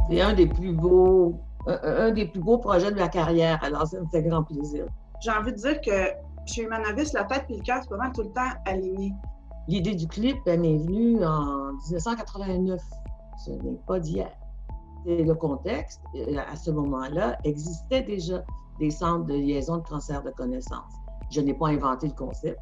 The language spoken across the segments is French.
C'est un des plus beaux projets de ma carrière, alors ça me fait grand plaisir. J'ai envie de dire que chez Humanovis, la tête et le cœur, c'est pas mal tout le temps aligné. L'idée du clip, elle m'est venue en 1989. Ce n'est pas d'hier. Et le contexte, à ce moment-là, existait déjà des centres de liaison de transfert de connaissances. Je n'ai pas inventé le concept,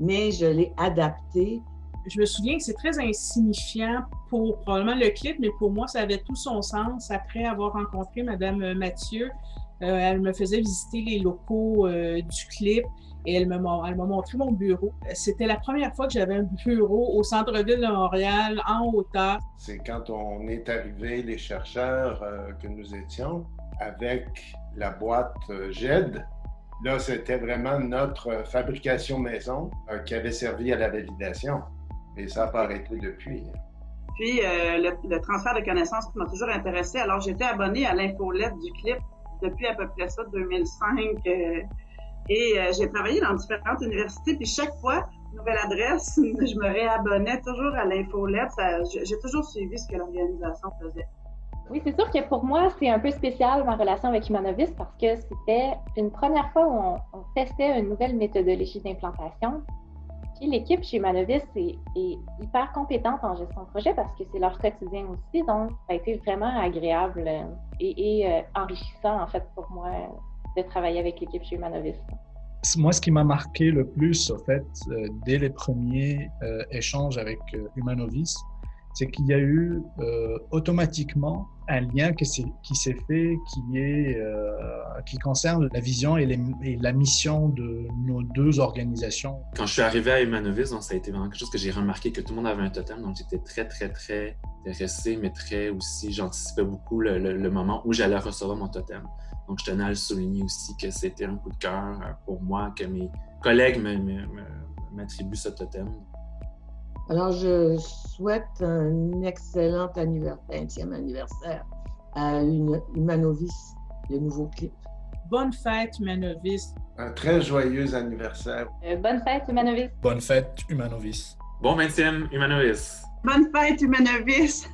mais je l'ai adapté. Je me souviens que c'est très insignifiant pour probablement le clip, mais pour moi, ça avait tout son sens. Après avoir rencontré Mme Mathieu, elle me faisait visiter les locaux du clip et elle m'a montré mon bureau. C'était la première fois que j'avais un bureau au centre-ville de Montréal, en hauteur. C'est quand on est arrivés, les chercheurs que nous étions, avec la boîte GED. Là, c'était vraiment notre fabrication maison qui avait servi à la validation. Et ça n'a pas arrêté depuis. Puis, le transfert de connaissances m'a toujours intéressée. Alors, j'étais abonnée à l'infolette du clip depuis à peu près ça, 2005. J'ai travaillé dans différentes universités. Puis, chaque fois, nouvelle adresse, je me réabonnais toujours à l'infolette. J'ai toujours suivi ce que l'organisation faisait. Oui, c'est sûr que pour moi, c'est un peu spécial ma relation avec Humanovis parce que c'était une première fois où on testait une nouvelle méthodologie d'implantation. Puis l'équipe chez Humanovis est hyper compétente en gestion de projet parce que c'est leur quotidien aussi. Donc, ça a été vraiment agréable et enrichissant, en fait, pour moi, de travailler avec l'équipe chez Humanovis. Moi, ce qui m'a marqué le plus, en fait, dès les premiers échanges avec Humanovis, c'est qu'il y a eu automatiquement un lien qui s'est fait, qui concerne la vision et la mission de nos deux organisations. Quand je suis arrivé à Humanovis, donc ça a été vraiment quelque chose que j'ai remarqué, que tout le monde avait un totem, donc j'étais très, très, très intéressé, mais très aussi, j'anticipais beaucoup le moment où j'allais recevoir mon totem. Donc je tenais à le souligner aussi que c'était un coup de cœur pour moi, que mes collègues m'attribuent ce totem. Alors, je souhaite un excellent 20e anniversaire à Humanovis, le nouveau clip. Bonne fête, Humanovis. Un très joyeux anniversaire. Bonne fête, Humanovis. Bonne fête, Humanovis. Bon 20e, Humanovis. Bonne fête, Humanovis.